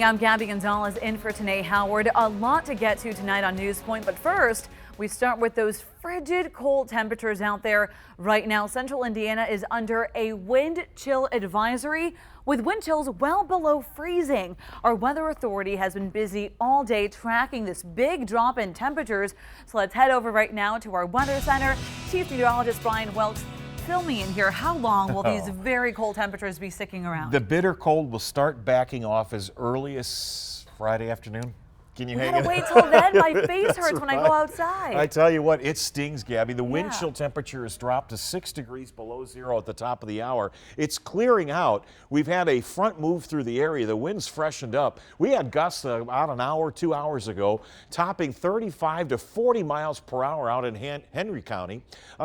I'm Gabby Gonzalez in for Tanae Howard. A lot to get to tonight on Newspoint, but first we start with those frigid cold temperatures out there right now. Central Indiana is under a wind chill advisory with wind chills well below freezing. Our weather authority has been busy all day tracking this big drop in temperatures. So let's head over right now to our weather center. Chief Meteorologist Brian Welks, fill me in here. How long will these very cold temperatures be sticking around? The bitter cold will start backing off as early as Friday afternoon. Can you hang it? Wait till then. My face hurts when I go outside. I tell you what, it stings, Gabby. The wind chill temperature has dropped to 6 degrees below zero at the top of the hour. It's clearing out. We've had a front move through the area. The wind's freshened up. We had gusts about an hour, 2 hours ago, topping 35 to 40 miles per hour out in Henry County.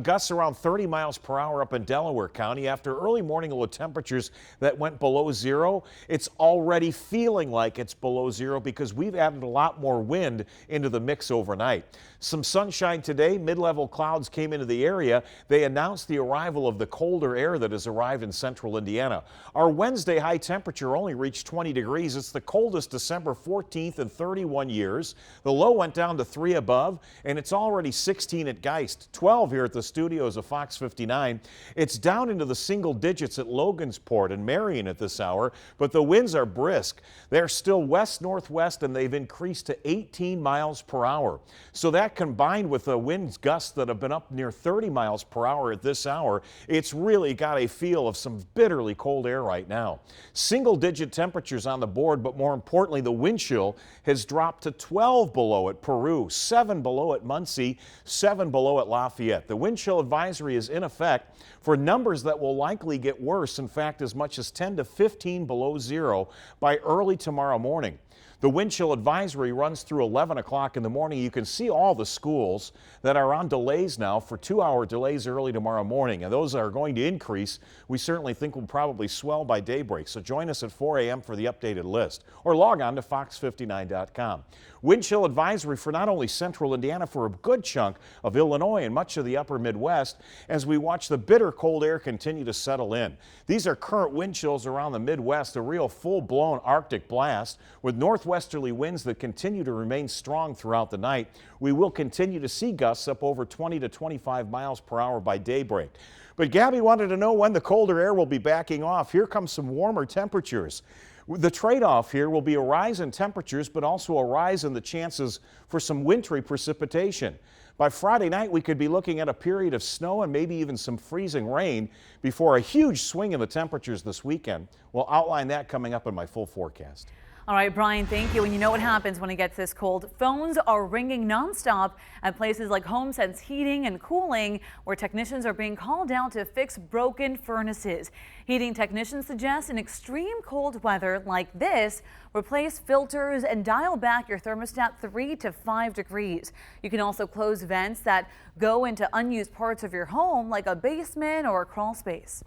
Gusts around 30 miles per hour up in Delaware County. After early morning low temperatures that went below zero, it's already feeling like it's below zero because we've added a lot more wind into the mix overnight. Some sunshine today. Mid-level clouds came into the area. They announced the arrival of the colder air that has arrived in central Indiana. Our Wednesday high temperature only reached 20 degrees. It's the coldest December 14th in 31 years. The low went down to 3 above, and it's already 16 at Geist, 12 here at the studios of Fox 59. It's down into the single digits at Logansport and Marion at this hour, but the winds are brisk. They're still west-northwest, and they've increased to 18 miles per hour. So that combined with the winds gusts that have been up near 30 miles per hour at this hour, it's really got a feel of some bitterly cold air right now. Single-digit temperatures on the board, but more importantly, the wind chill has dropped to 12 below at Peru, 7 below at Muncie, 7 below at Lafayette. The wind chill advisory is in effect for numbers that will likely get worse, in fact, as much as 10 to 15 below zero by early tomorrow morning. The wind chill advisory runs through 11 o'clock in the morning. You can see all the schools that are on delays now for 2-hour delays early tomorrow morning, and those are going to increase. We certainly think will probably swell by daybreak. So join us at 4 a.m. for the updated list, or log on to fox59.com. Wind chill advisory for not only central Indiana, for a good chunk of Illinois and much of the upper Midwest as we watch the bitter cold air continue to settle in. These are current wind chills around the Midwest, a real full-blown Arctic blast with northwesterly winds that continue to remain strong throughout the night. We will continue to see gusts up over 20 to 25 miles per hour by daybreak. But Gabby wanted to know when the colder air will be backing off. Here comes some warmer temperatures. The trade-off here will be a rise in temperatures, but also a rise in the chances for some wintry precipitation. By Friday night, we could be looking at a period of snow and maybe even some freezing rain before a huge swing in the temperatures this weekend. We'll outline that coming up in my full forecast. All right, Brian, thank you. And you know what happens when it gets this cold. Phones are ringing nonstop at places like HomeSense Heating and Cooling, where technicians are being called out to fix broken furnaces. Heating technicians suggest in extreme cold weather like this, replace filters and dial back your thermostat 3 to 5 degrees. You can also close vents that go into unused parts of your home, like a basement or a crawl space.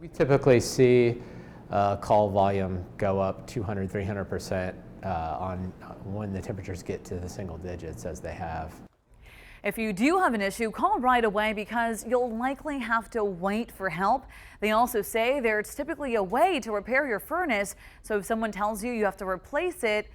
We typically see call volume go up 200–300% on when the temperatures get to the single digits as they have. If you do have an issue, call right away because you'll likely have to wait for help. They also say there's typically a way to repair your furnace, so if someone tells you you have to replace it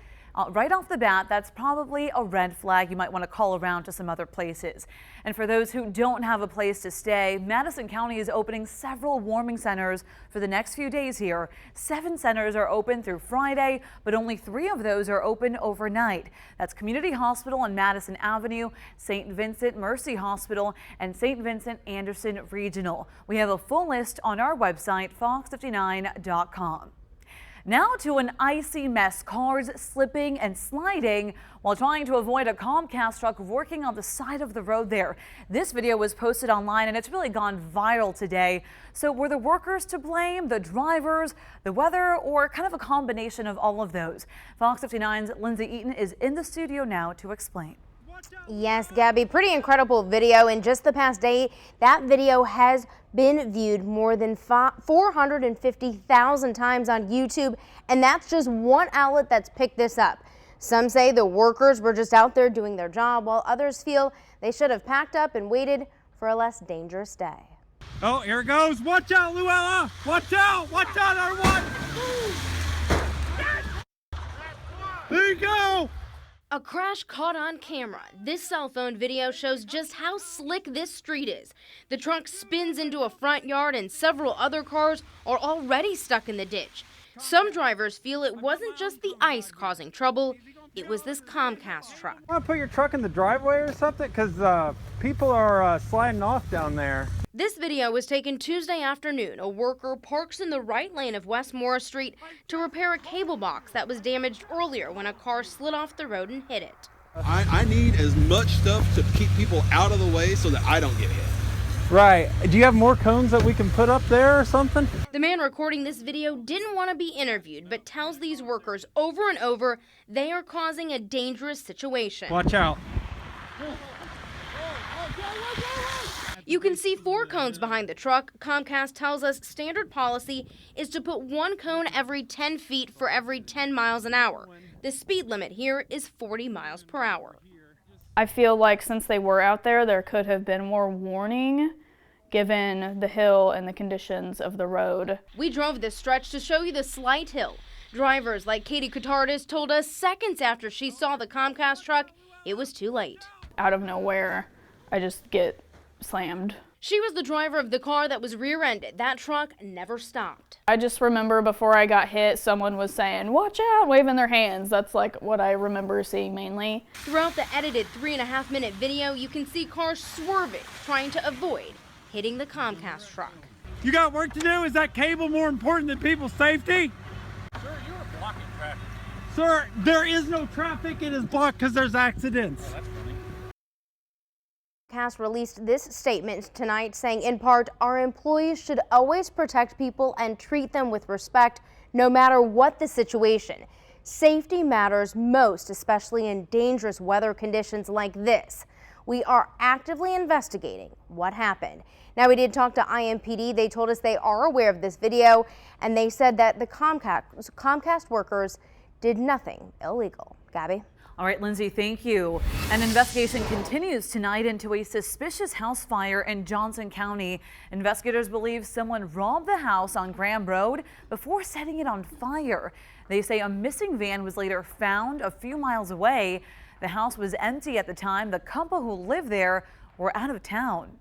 right off the bat, that's probably a red flag. You might want to call around to some other places. And for those who don't have a place to stay, Madison County is opening several warming centers for the next few days here. 7 centers are open through Friday, but only 3 of those are open overnight. That's Community Hospital on Madison Avenue, St. Vincent Mercy Hospital, and St. Vincent Anderson Regional. We have a full list on our website, fox59.com. Now to an icy mess, cars slipping and sliding while trying to avoid a Comcast truck working on the side of the road there. This video was posted online and it's really gone viral today. So were the workers to blame, the drivers, the weather, or kind of a combination of all of those? Fox 59's Lindsay Eaton is in the studio now to explain. Yes, Gabby, pretty incredible video. In just the past day, that video has been viewed more than 450,000 times on YouTube, and that's just one outlet that's picked this up. Some say the workers were just out there doing their job, while others feel they should have packed up and waited for a less dangerous day. Oh, here it goes. Watch out, Luella. Watch out, everyone. we go! A crash caught on camera. This cell phone video shows just how slick this street is. The truck spins into a front yard and several other cars are already stuck in the ditch. Some drivers feel it wasn't just the ice causing trouble, it was this Comcast truck. Want to put your truck in the driveway or something? Because people are sliding off down there. This video was taken Tuesday afternoon. A worker parks in the right lane of West Morris Street to repair a cable box that was damaged earlier when a car slid off the road and hit it. I need as much stuff to keep people out of the way so that I don't get hit. Right. Do you have more cones that we can put up there or something? The man recording this video didn't want to be interviewed, but tells these workers over and over they are causing a dangerous situation. Watch out. You can see 4 cones behind the truck. Comcast tells us standard policy is to put 1 cone every 10 feet for every 10 miles an hour. The speed limit here is 40 miles per hour. I feel like since they were out there could have been more warning given the hill and the conditions of the road. We drove this stretch to show you the slight hill. Drivers like Katie Cotardis told us seconds after she saw the Comcast truck, it was too late. Out of nowhere, I just get slammed. She was the driver of the car that was rear-ended. That truck never stopped. I just remember before I got hit, someone was saying, "Watch out," waving their hands. That's like what I remember seeing mainly. Throughout the edited 3.5-minute video, you can see cars swerving, trying to avoid hitting the Comcast truck. You got work to do? Is that cable more important than people's safety? Sir, you are blocking traffic. Sir, there is no traffic. It is blocked because there's accidents. Oh, that's funny. Comcast released this statement tonight saying, in part, our employees should always protect people and treat them with respect, no matter what the situation. Safety matters most, especially in dangerous weather conditions like this. We are actively investigating what happened. Now, we did talk to IMPD. They told us they are aware of this video, and they said that the Comcast workers did nothing illegal. Gabby? All right, Lindsay, thank you. An investigation continues tonight into a suspicious house fire in Johnson County. Investigators believe someone robbed the house on Graham Road before setting it on fire. They say a missing van was later found a few miles away. The house was empty at the time. The couple who lived there were out of town.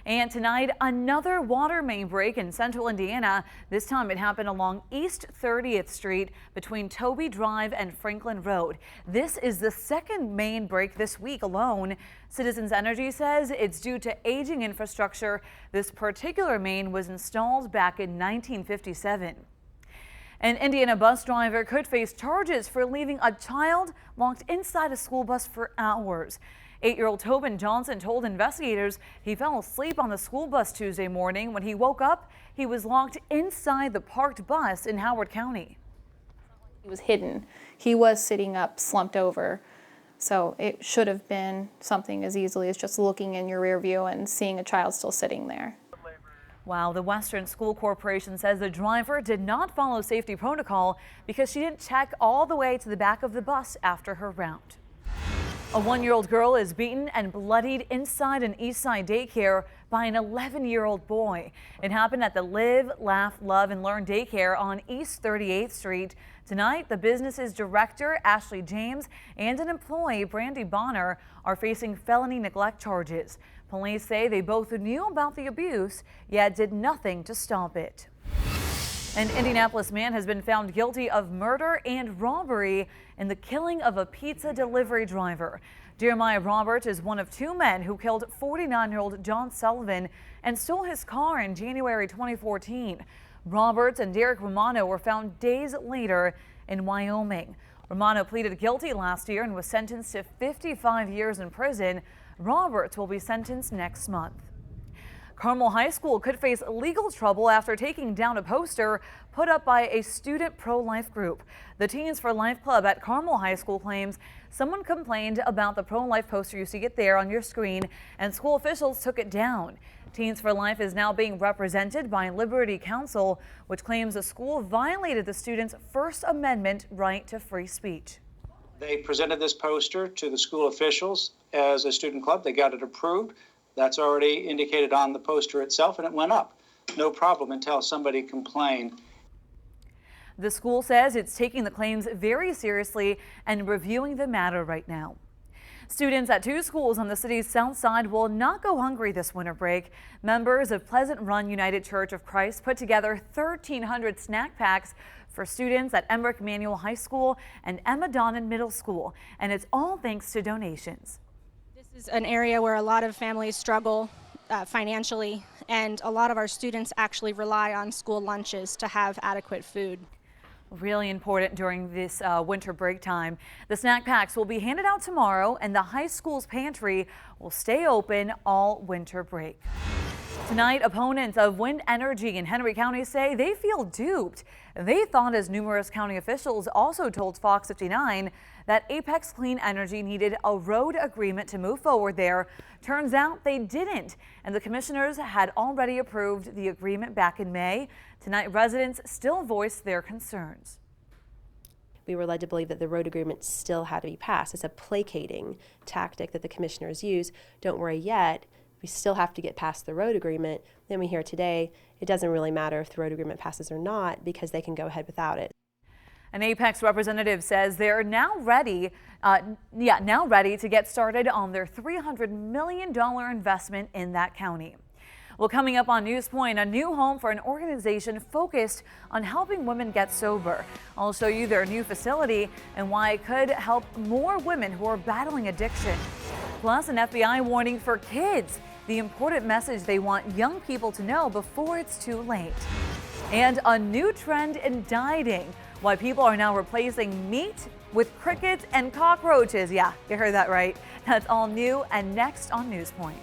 And tonight, another water main break in central Indiana. This time it happened along East 30th Street between Toby Drive and Franklin Road. This is the second main break this week alone. Citizens Energy says it's due to aging infrastructure. This particular main was installed back in 1957. An Indiana bus driver could face charges for leaving a child locked inside a school bus for hours. 8-year-old Tobin Johnson told investigators he fell asleep on the school bus Tuesday morning. When he woke up, he was locked inside the parked bus in Howard County. He was hidden. He was sitting up, slumped over. So it should have been something as easily as just looking in your rear view and seeing a child still sitting there. Wow, the Western School Corporation says the driver did not follow safety protocol because she didn't check all the way to the back of the bus after her route. A 1-year-old girl is beaten and bloodied inside an Eastside daycare by an 11-year-old boy. It happened at the Live, Laugh, Love, and Learn daycare on East 38th Street. Tonight, the business's director, Ashley James, and an employee, Brandy Bonner, are facing felony neglect charges. Police say they both knew about the abuse, yet did nothing to stop it. An Indianapolis man has been found guilty of murder and robbery in the killing of a pizza delivery driver. Jeremiah Roberts is one of 2 men who killed 49-year-old John Sullivan and stole his car in January 2014. Roberts and Derek Romano were found days later in Wyoming. Romano pleaded guilty last year and was sentenced to 55 years in prison. Roberts will be sentenced next month. Carmel High School could face legal trouble after taking down a poster put up by a student pro-life group. The Teens for Life Club at Carmel High School claims someone complained about the pro-life poster. You see it there on your screen, and school officials took it down. Teens for Life is now being represented by Liberty Counsel, which claims the school violated the students' First Amendment right to free speech. They presented this poster to the school officials as a student club. They got it approved. That's already indicated on the poster itself, and it went up. No problem until somebody complained. The school says it's taking the claims very seriously and reviewing the matter right now. Students at 2 schools on the city's south side will not go hungry this winter break. Members of Pleasant Run United Church of Christ put together 1,300 snack packs for students at Emmerich Manual High School and Emma Donnan Middle School, and it's all thanks to donations. This is an area where a lot of families struggle financially, and a lot of our students actually rely on school lunches to have adequate food. Really important during this winter break time. The snack packs will be handed out tomorrow, and the high school's pantry will stay open all winter break. Tonight, opponents of wind energy in Henry County say they feel duped. They thought, as numerous county officials also told Fox 59, that Apex Clean Energy needed a road agreement to move forward there. Turns out they didn't, and the commissioners had already approved the agreement back in May. Tonight, residents still voiced their concerns. We were led to believe that the road agreement still had to be passed. It's a placating tactic that the commissioners use. Don't worry yet. We still have to get past the road agreement. Then we hear today it doesn't really matter if the road agreement passes or not because they can go ahead without it. An Apex representative says they're now ready to get started on their $300 million investment in that county. Well, coming up on Newspoint, a new home for an organization focused on helping women get sober. I'll show you their new facility and why it could help more women who are battling addiction. Plus, an FBI warning for kids, the important message they want young people to know before it's too late. And a new trend in dieting, why people are now replacing meat with crickets and cockroaches. Yeah, you heard that right. That's all new and next on Newspoint.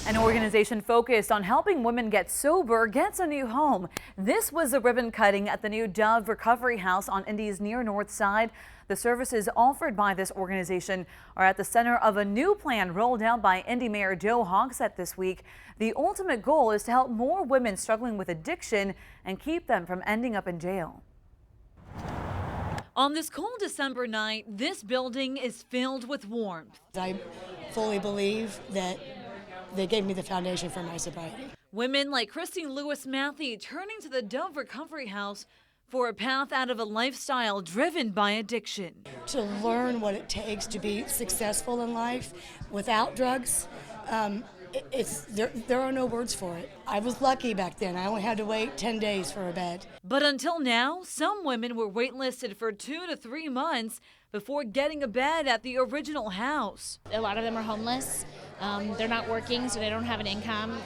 An organization focused on helping women get sober gets a new home. This was a ribbon cutting at the new Dove Recovery House on Indy's near north side. The services offered by this organization are at the center of a new plan rolled out by Indy Mayor Joe Hogsett this week. The ultimate goal is to help more women struggling with addiction and keep them from ending up in jail. On this cold December night, this building is filled with warmth. I fully believe that they gave me the foundation for my sobriety. Women like Christine Lewis-Matthew turning to the Dove Recovery House for a path out of a lifestyle driven by addiction. To learn what it takes to be successful in life without drugs, there are no words for it. I was lucky back then. I only had to wait 10 days for a bed. But until now, some women were waitlisted for 2 to 3 months before getting a bed at the original house. A lot of them are homeless. They're not working, so they don't have an income.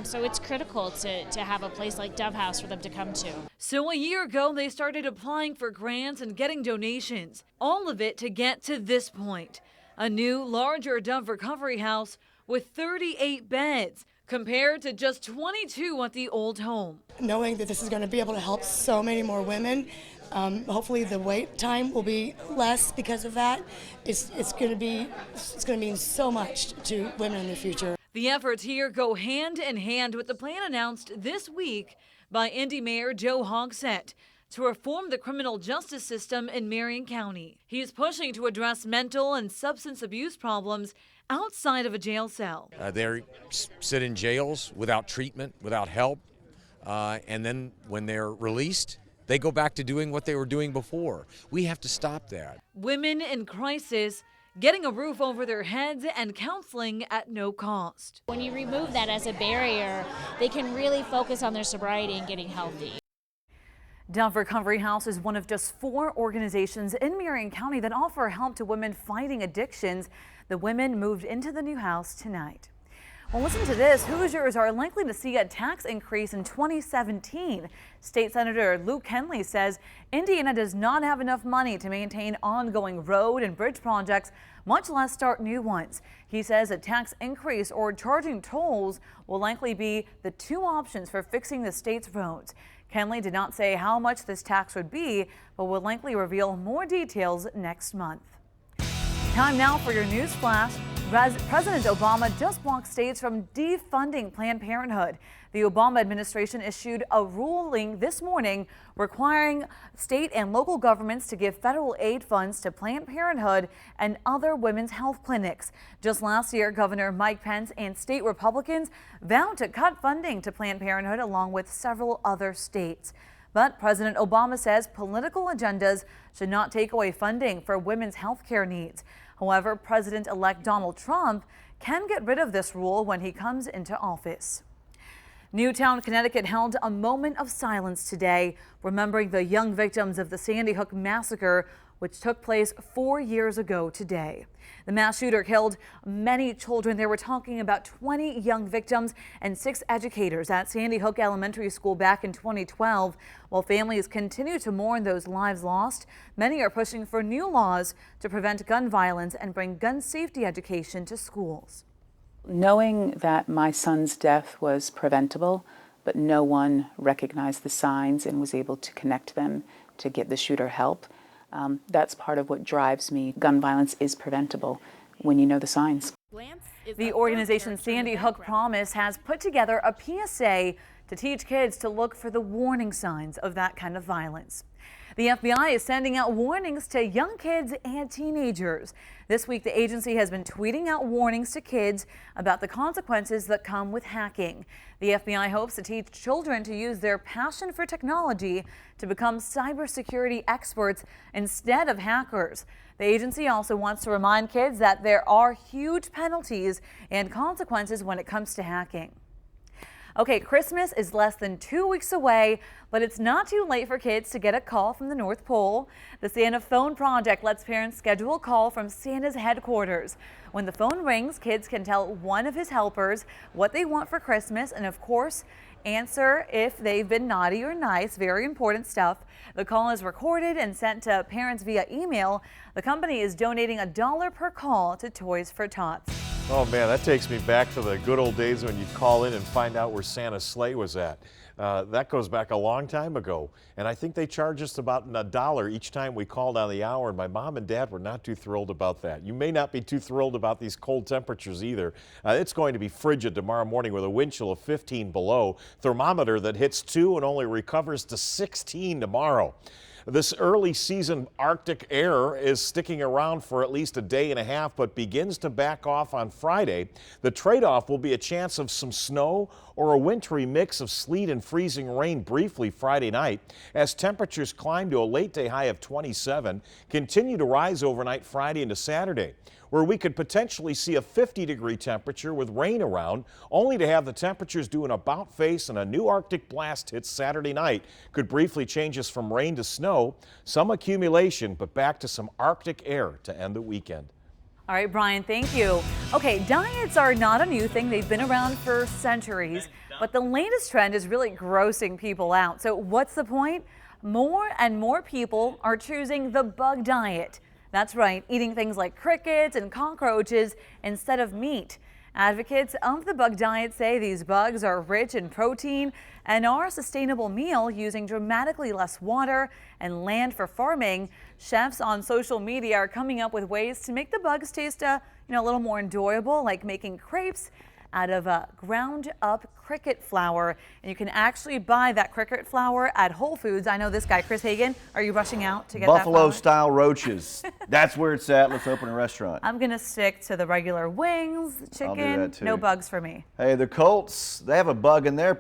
So it's critical to have a place like Dove House for them to come to. So a year ago, they started applying for grants and getting donations, all of it to get to this point. A new, larger Dove Recovery House with 38 beds compared to just 22 at the old home. Knowing that this is going to be able to help so many more women, hopefully the wait time will be less because of that. It's going to mean so much to women in the future. The efforts here go hand in hand with the plan announced this week by Indy Mayor Joe Hogsett to reform the criminal justice system in Marion County. He's pushing to address mental and substance abuse problems outside of a jail cell. They sit in jails without treatment, without help, and then when they're released, they go back to doing what they were doing before. We have to stop that. Women in crisis getting a roof over their heads and counseling at no cost. When you remove that as a barrier, they can really focus on their sobriety and getting healthy. Dove Recovery House is one of just 4 organizations in Marion County that offer help to women fighting addictions. The women moved into the new house tonight. Well, listen to this. Hoosiers are likely to see a tax increase in 2017. State Senator Luke Henley says Indiana does not have enough money to maintain ongoing road and bridge projects, much less start new ones. He says a tax increase or charging tolls will likely be the 2 options for fixing the state's roads. Henley did not say how much this tax would be, but will likely reveal more details next month. Time now for your news flash. President Obama just blocked states from defunding Planned Parenthood. The Obama administration issued a ruling this morning requiring state and local governments to give federal aid funds to Planned Parenthood and other women's health clinics. Just last year, Governor Mike Pence and state Republicans vowed to cut funding to Planned Parenthood along with several other states. But President Obama says political agendas should not take away funding for women's health care needs. However, President-elect Donald Trump can get rid of this rule when he comes into office. Newtown, Connecticut held a moment of silence today, remembering the young victims of the Sandy Hook massacre, which took place 4 years ago today. The mass shooter killed many children. They were talking about 20 young victims and 6 educators at Sandy Hook Elementary School back in 2012. While families continue to mourn those lives lost, many are pushing for new laws to prevent gun violence and bring gun safety education to schools. Knowing that my son's death was preventable, but no one recognized the signs and was able to connect them to get the shooter help, that's part of what drives me. Gun violence is preventable when you know the signs. The organization Sandy Hook Promise has put together a PSA to teach kids to look for the warning signs of that kind of violence. The FBI is sending out warnings to young kids and teenagers. This week, the agency has been tweeting out warnings to kids about the consequences that come with hacking. The FBI hopes to teach children to use their passion for technology to become cybersecurity experts instead of hackers. The agency also wants to remind kids that there are huge penalties and consequences when it comes to hacking. Okay, Christmas is less than 2 weeks away, but it's not too late for kids to get a call from the North Pole. The Santa Phone Project lets parents schedule a call from Santa's headquarters. When the phone rings, kids can tell one of his helpers what they want for Christmas and, of course, answer if they've been naughty or nice. Very important stuff. The call is recorded and sent to parents via email. The company is donating $1 per call to Toys for Tots. Oh man, that takes me back to the good old days when you'd call in and find out where Santa's sleigh was at. That goes back a long time ago. And I think they charged us about $1 each time we called on the hour. And my mom and dad were not too thrilled about that. You may not be too thrilled about these cold temperatures either. It's going to be frigid tomorrow morning with a wind chill of 15 below. Thermometer that hits 2 and only recovers to 16 tomorrow. This early season Arctic air is sticking around for at least a day and a half, but begins to back off on Friday. The trade-off will be a chance of some snow or a wintry mix of sleet and freezing rain briefly Friday night as temperatures climb to a late day high of 27, continue to rise overnight Friday into Saturday, where we could potentially see a 50-degree temperature with rain around, only to have the temperatures do an about face and a new Arctic blast hits Saturday night. Could briefly change us from rain to snow, some accumulation, but back to some Arctic air to end the weekend. All right, Brian, thank you. Okay, diets are not a new thing. They've been around for centuries, but the latest trend is really grossing people out. So what's the point? More and more people are choosing the bug diet. That's right, eating things like crickets and cockroaches instead of meat. Advocates of the bug diet say these bugs are rich in protein and are a sustainable meal using dramatically less water and land for farming. Chefs on social media are coming up with ways to make the bugs taste a little more enjoyable, like making crepes out of ground up cricket flour. And you can actually buy that cricket flour at Whole Foods. I know this guy, Chris Hagan. Are you rushing out to get Buffalo that style roaches. That's where it's at. Let's open a restaurant. I'm going to stick to the regular wings, chicken, I'll do that too. no bugs for me. Hey, the Colts, they have a bug in their